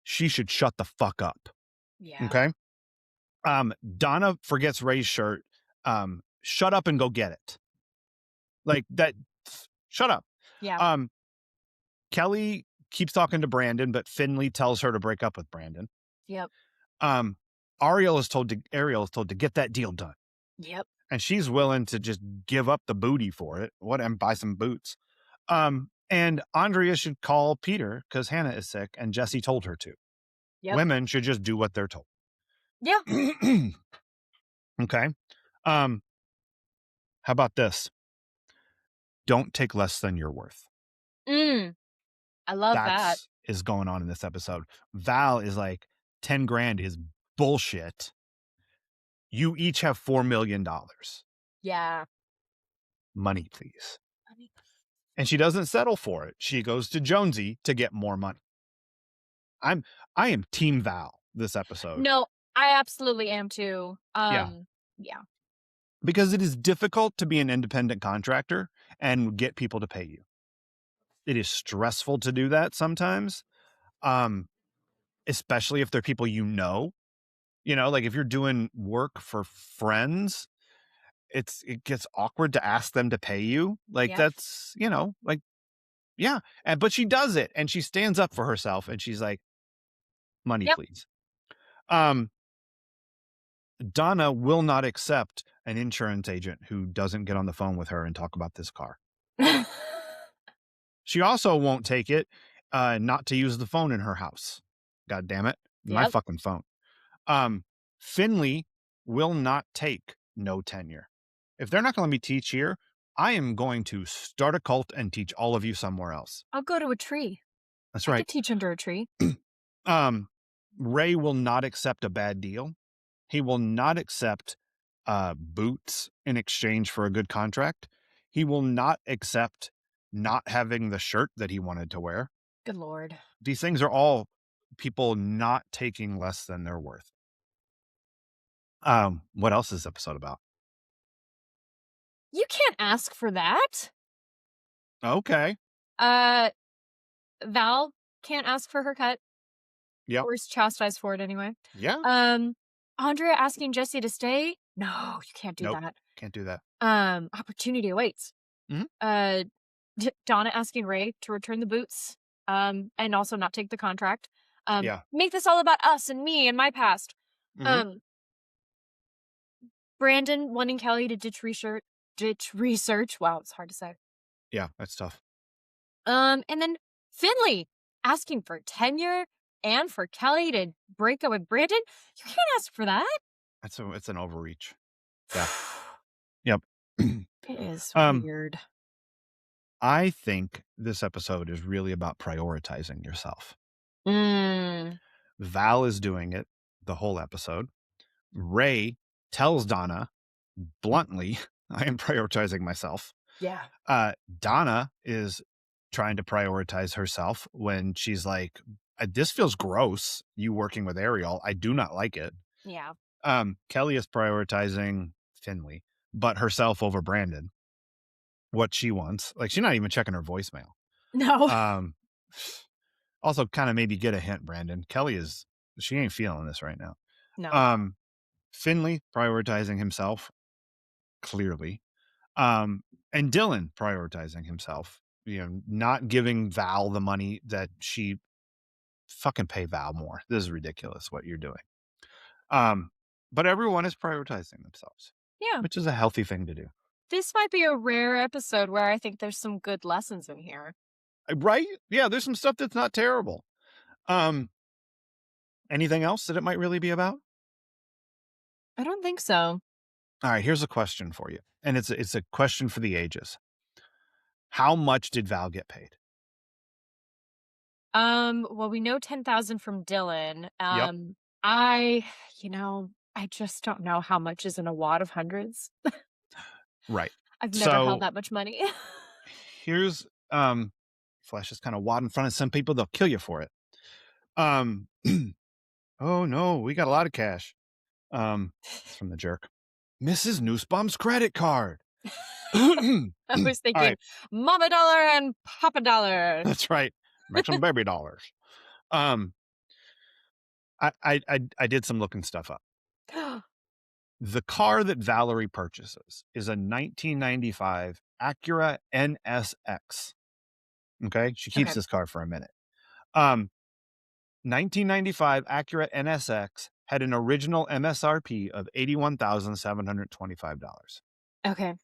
She should shut the fuck up. Yeah. Okay? Donna forgets Ray's shirt. Shut up and go get it. Like that, shut up. Yeah. Um, Kelly keeps talking to Brandon, but Finley tells her to break up with Brandon. Yep. Um, Ariel is told to get that deal done. Yep. And she's willing to just give up the booty for it. And buy some boots. And Andrea should call Peter because Hannah is sick and Jesse told her to. Yep. Women should just do what they're told. Yeah. Okay. How about this? Don't take less than you're worth. I love that. That's is going on in this episode. Val is like 10 grand is bullshit. You each have $4 million. Yeah. Money, please. And she doesn't settle for it. She goes to Jonesy to get more money. I am Team Val this episode. No, I absolutely am too. Yeah. Yeah. Because it is difficult to be an independent contractor and get people to pay you. It is stressful to do that sometimes. Especially if they're people you know. You know, like if you're doing work for friends, it gets awkward to ask them to pay you. Like Yep. that's, like yeah. But she does it and she stands up for herself and she's like, money, Yep. please. Donna will not accept an insurance agent who doesn't get on the phone with her and talk about this car. She also won't take it not to use the phone in her house. God damn it. My Yep. fucking phone. Finley will not take no tenure. If they're not going to let me teach here, I am going to start a cult and teach all of you somewhere else. I'll go to a tree. That's I right. could teach under a tree. Ray will not accept a bad deal. He will not accept boots in exchange for a good contract. He will not accept not having the shirt that he wanted to wear. Good Lord. These things are all people not taking less than their worth. What else is this episode about? You can't ask for that. Okay. Val can't ask for her cut. Yep. Or is chastised for it anyway. Yeah. Andrea asking Jesse to stay? No, you can't do Nope. that. Can't do that. Opportunity awaits. Donna asking Ray to return the boots, and also not take the contract. Yeah. Make this all about us and me and my past. Brandon wanting Kelly to ditch research. Wow, it's hard to say. Yeah, that's tough. And then Finley asking for tenure and for Kelly to break up with Brandon. You can't ask for that. It's an overreach. Yeah. Yep. It is weird. I think this episode is really about prioritizing yourself. Val is doing it the whole episode. Ray tells Donna bluntly, I am prioritizing myself. Yeah. Donna is trying to prioritize herself when she's like, this feels gross, you working with Ariel. I do not like it. Yeah. Kelly is prioritizing Finley, but herself over Brandon. What she wants. Like, she's not even checking her voicemail. No. Also, kind of maybe get a hint, Brandon. She ain't feeling this right now. No. Finley prioritizing himself, clearly. And Dylan prioritizing himself. Not giving Val the money that she fucking pay Val more. This is ridiculous what you're doing. But everyone is prioritizing themselves. Yeah. Which is a healthy thing to do. This might be a rare episode where I think there's some good lessons in here. Right? Yeah, there's some stuff that's not terrible. Anything else that it might really be about? I don't think so. All right, here's a question for you. And it's a question for the ages. How much did Val get paid? Well, we know 10,000 from Dylan. Yep. I just don't know how much is in a wad of hundreds. Right. I've never held that much money. Here's flesh is kind of wad in front of some people, they'll kill you for it. Oh no, we got a lot of cash. It's from the jerk. Mrs. Nussbaum's credit card. I was thinking right. Mama dollar and Papa dollar. That's right. Make some baby dollars. I did some looking stuff up. The car that Valerie purchases is a 1995 Acura NSX. Okay, she keeps this car for a minute. 1995 Acura NSX had an original MSRP of $81,725. Okay.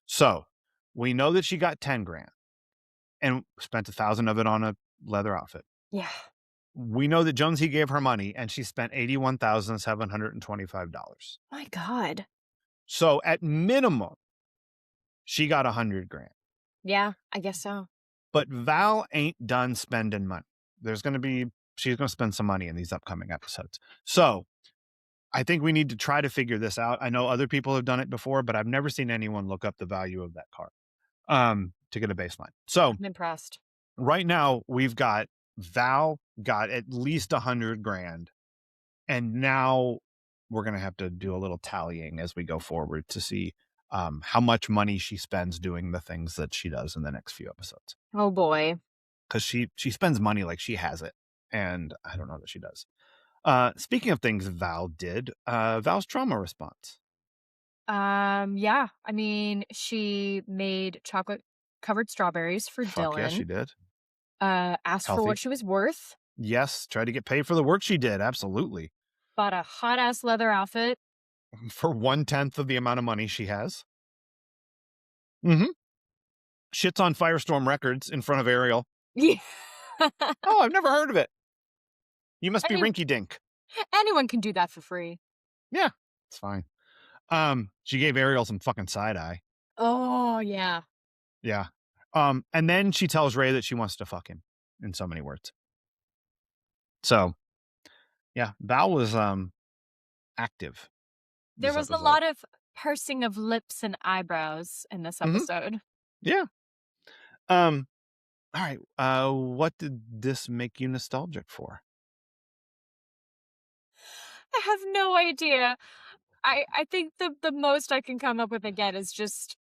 So we know that she got 10 grand and spent 1,000 of it on a leather outfit. Yeah. We know that Jonesy gave her money and she spent $81,725. My God. So at minimum, she got 100 grand. Yeah, I guess so. But Val ain't done spending money. She's going to spend some money in these upcoming episodes. So I think we need to try to figure this out. I know other people have done it before, but I've never seen anyone look up the value of that car to get a baseline. So I'm impressed. Right now we've got Val got at least 100 grand. And now we're going to have to do a little tallying as we go forward to see how much money she spends doing the things that she does in the next few episodes. Oh boy. Because she spends money like she has it. And I don't know that she does. Speaking of things Val did, Val's trauma response. Yeah. I mean, she made chocolate covered strawberries for Dylan. Yeah, she did. Asked for what she was worth. Yes, tried to get paid for the work she did. Absolutely. Bought a hot ass leather outfit for 1/10 of the amount of money she has. Mm-hmm. Shits on Firestorm Records in front of Ariel. Yeah. Oh, I've never heard of it. You must be Rinky Dink. Anyone can do that for free. Yeah, it's fine. She gave Ariel some fucking side eye. Oh, yeah. Yeah. And then she tells Ray that she wants to fuck him in so many words. So yeah, Val was active There this was a episode. lot of pursing of lips and eyebrows in this Mhm. episode. Yeah. All right. What did this make you nostalgic for? I have no idea. I think the most I can come up with again is just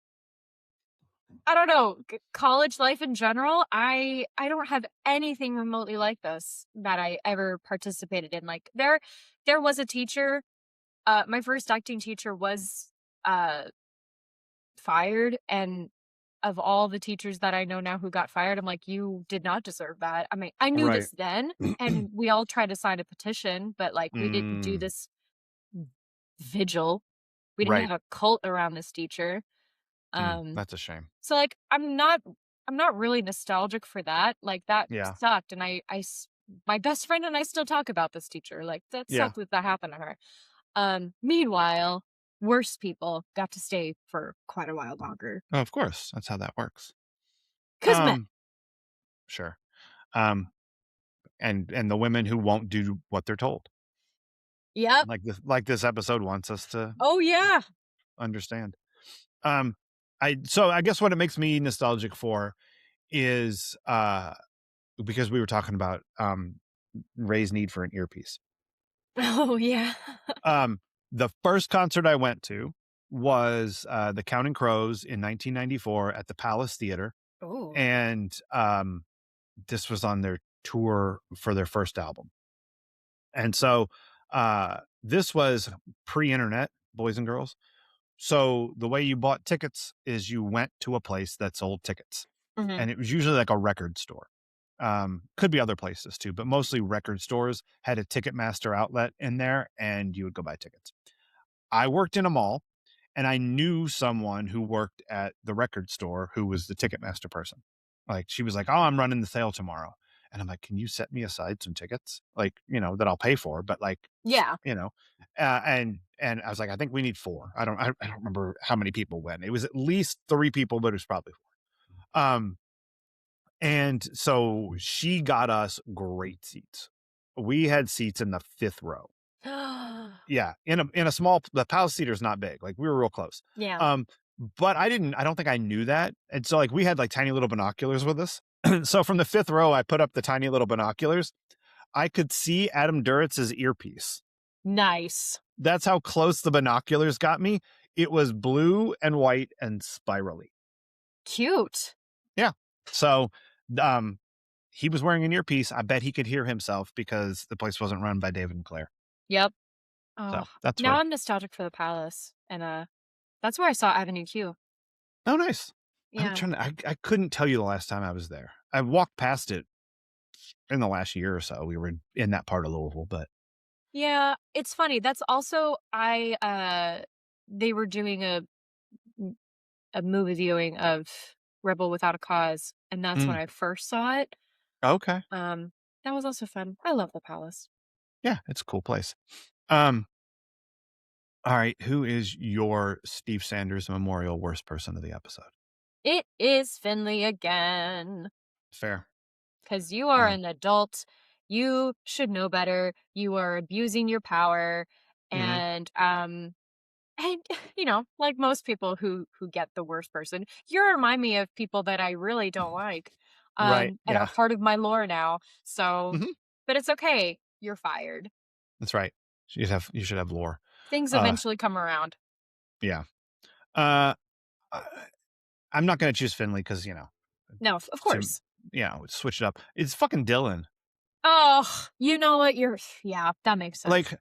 I don't know, college life in general. I don't have anything remotely like this that I ever participated in. Like there was a teacher, my first acting teacher was uh fired, and of all the teachers that I know now who got fired, I'm like, you did not deserve that. I mean, I knew Right. this then, and we all tried to sign a petition, but like we didn't do Mm, this vigil. We didn't right. have a cult around this teacher. Mm, Um, that's a shame. so like I'm not really nostalgic for that. Like that Yeah. sucked, and my best friend and I still talk about this teacher. Like that Yeah. sucked that happened to her. Meanwhile, worse people got to stay for quite a while longer. Oh, of course. That's how that works. Kismet. Um, sure. Um, and the women who won't do what they're told. Yep. Like this episode wants us to Oh yeah. understand. Um, I guess what it makes me nostalgic for is because we were talking about Ray's need for an earpiece. Oh yeah. Um, the first concert I went to was the Counting Crows in 1994 at the Palace Theater, Oh. and this was on their tour for their first album. And so this was pre-internet, boys and girls. So the way you bought tickets is you went to a place that sold tickets, Hmm. and it was usually like a record store. Could be other places too, but mostly record stores had a Ticketmaster outlet in there, and you would go buy tickets. I worked in a mall, and I knew someone who worked at the record store who was the Ticketmaster person. Like, she was like, "Oh, I'm running the sale tomorrow." And I'm like, "Can you set me aside some tickets? Like, that I'll pay for, but like, Yeah. you know." And I was like, "I think we need four." I don't remember how many people went. It was at least three people, but it was probably four. And so she got us great seats. We had seats in the fifth row. Yeah, in a small, the Palace Theater is not big, like, we were real close. Yeah. Um, but I don't think I knew that, and so, like, we had, like, tiny little binoculars with us. So from the 5th row, I put up the tiny little binoculars. I could see Adam Duritz's earpiece. Nice. That's how close the binoculars got me. It was blue and white and spirally. Cute. Yeah. So, um, he was wearing an earpiece. I bet he could hear himself because the place wasn't run by David and Claire. Yep. Oh, So, that's now where. I'm nostalgic for the palace, and that's where I saw Avenue Q. Oh, nice. I'm Yeah. trying to I couldn't tell you the last time I was there. I walked past it in the last year or so. We were in that part of Louisville, but Yeah, it's funny. That's also they were doing a movie viewing of Rebel Without a Cause, and that's when mm, I first saw it. okay. Um, that was also fun. I love the palace. Yeah, it's a cool place. Um, all right, who is your Steve Sanders Memorial worst person of the episode? It is Finley again. Fair. Because you are Um, an adult. You should know better. You are abusing your power. mhm. And like most people who get the worst person, you remind me of people that I really don't like. Right, And are yeah. part of my lore now. So Mhm. but it's okay. You're fired. That's right. You should have lore. Things Uh, eventually come around. yeah. Uh, I I'm not gonna choose Finley because No, of to course. switch it up. It's fucking Dylan. Oh, you know what? Yeah, that makes sense. Like,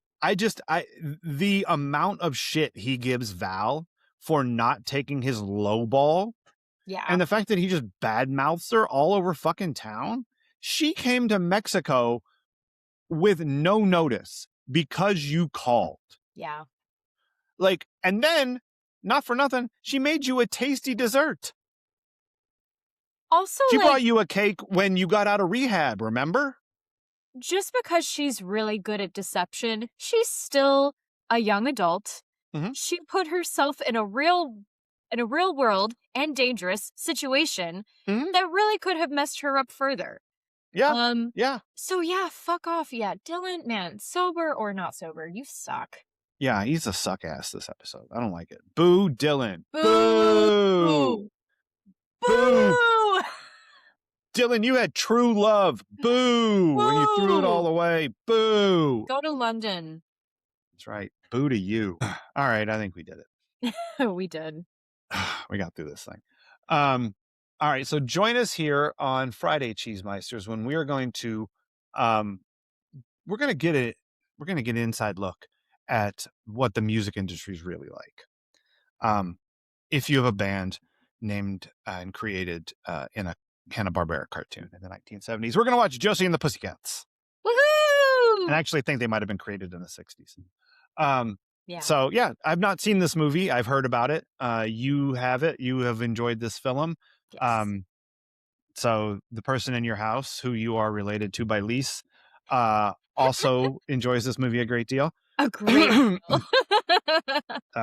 the amount of shit he gives Val for not taking his low ball, Yeah. and the fact that he just badmouths her all over fucking town. She came to Mexico with no notice because you called. Yeah. Like, and then, not for nothing, she made you a tasty dessert. Also, She brought like, you a cake when you got out of rehab, remember? just because she's really good at deception, she's still a young adult. Mhm. She put herself in a real in a real world and dangerous situation that really could have messed her up further. Yeah. Yeah. So yeah, fuck off. Yeah, Dylan, man, sober or not sober, you suck. Yeah, he's a suck ass this episode. I don't like it. Boo, Dylan. Boo! Boo! Boo! Dylan, you had true love. Boo! And you threw it all away. Boo! Go to London. That's right. Boo to you. All right, I think we did it. We did. We got through this thing. All right, so join us here on Friday, Cheesemeisters, when we are going to we're gonna get an inside look at what the music industry is really like. If you have a band named and created in a Hanna-Barbera cartoon in the 1970s, we're gonna watch Josie and the Pussycats. Woohoo! And I actually think they might have been created in the 60s. Yeah. So yeah, I've not seen this movie. I've heard about it. You have it. You have enjoyed this film. Yes. So the person in your house who you are related to by lease also enjoys this movie a great deal. A great deal.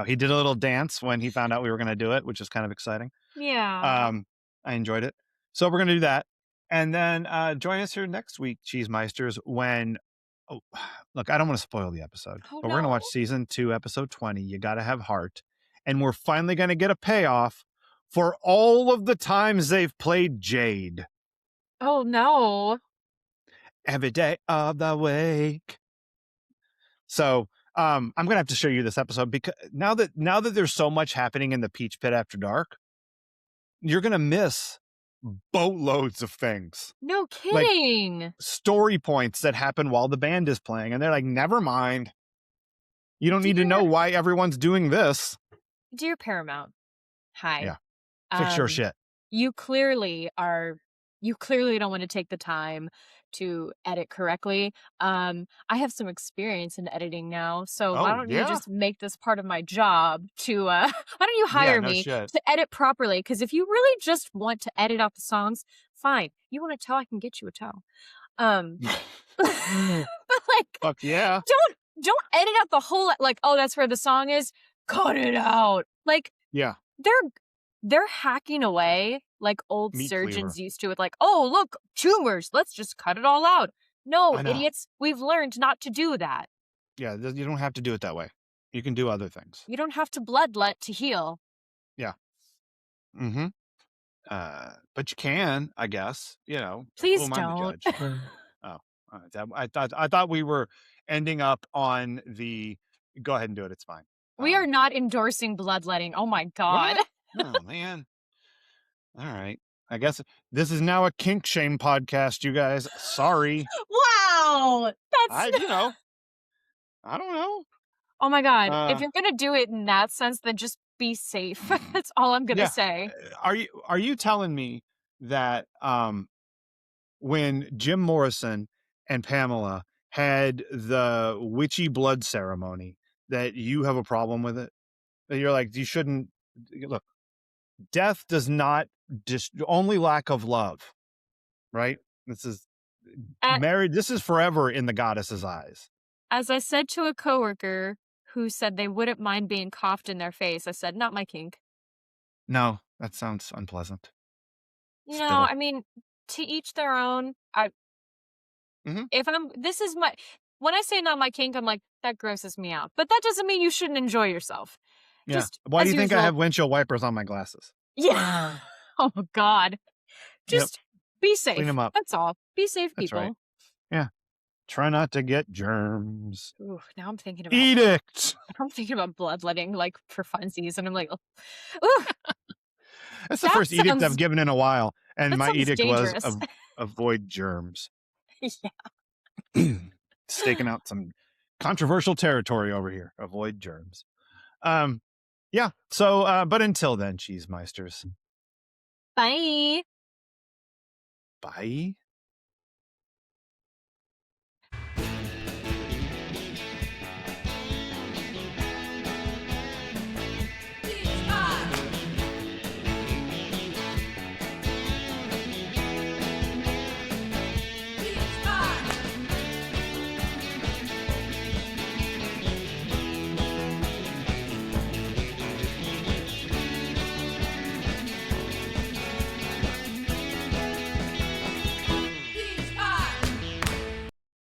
He did a little dance when he found out we were going to do it, which is kind of exciting. Yeah. I enjoyed it. So we're going to do that. And then join us here next week, Cheesemeisters, when... Oh, look, I don't want to spoil the episode, but we're going to watch season 2, episode 20. You got to have heart. And we're finally going to get a payoff for all of the times they've played Jade. Oh, no. Every day of the week. So I'm going to have to show you this episode because now that there's so much happening in the Peach Pit after dark, you're going to miss boatloads of things. No kidding. Like story points that happen while the band is playing. And they're like, never mind. You don't need to know why everyone's doing this. Dear Paramount. Hi. Yeah. Fix your shit. You clearly don't want to take the time to edit correctly. I have some experience in editing now, so why don't you just make this part of my job to why don't you hire me to edit properly? Because if you really just want to edit out the songs, fine. You want a toe, I can get you a toe. But like, fuck yeah. Don't edit out the whole, like, oh, that's where the song is. Cut it out. Like, yeah. They're hacking away like old Meat surgeons cleaver. used to with, like, oh, look, tumors. Let's just cut it all out. No, idiots. We've learned not to do that. Yeah, you don't have to do it that way. You can do other things. You don't have to bloodlet to heal. Yeah. Mm-hmm. But you can, I guess. You know. Please don't. Oh, I thought we were ending up on the. Go ahead and do it. It's fine. We are not endorsing bloodletting. Oh my god. Oh man. All right. I guess this is now a kink shame podcast, you guys. Sorry. Wow. I don't know. Oh my god. If you're gonna do it in that sense, then just be safe. That's all I'm gonna say. Are you telling me that when Jim Morrison and Pamela had the witchy blood ceremony, that you have a problem with it? That you're like, you shouldn't look. Death does not just only lack of love, right? This is married. This is forever in the goddess's eyes. As I said to a coworker who said they wouldn't mind being coughed in their face, I said, not my kink. No, that sounds unpleasant. You know, I mean, to each their own. When I say not my kink, I'm like, that grosses me out. But that doesn't mean you shouldn't enjoy yourself. Yeah. Why do you think I have windshield wipers on my glasses? Yeah. Oh, God. Just be safe. Clean them up. That's all. Be safe, people. That's right. Yeah. Try not to get germs. Ooh, now I'm thinking about edict. I'm thinking about bloodletting, like, for funsies, and I'm like, ooh. That's the first edict I've given in a while, and my edict was avoid germs. Yeah. Staking out some controversial territory over here. Avoid germs. Yeah. So, but until then, Cheesemeisters. Bye. Bye.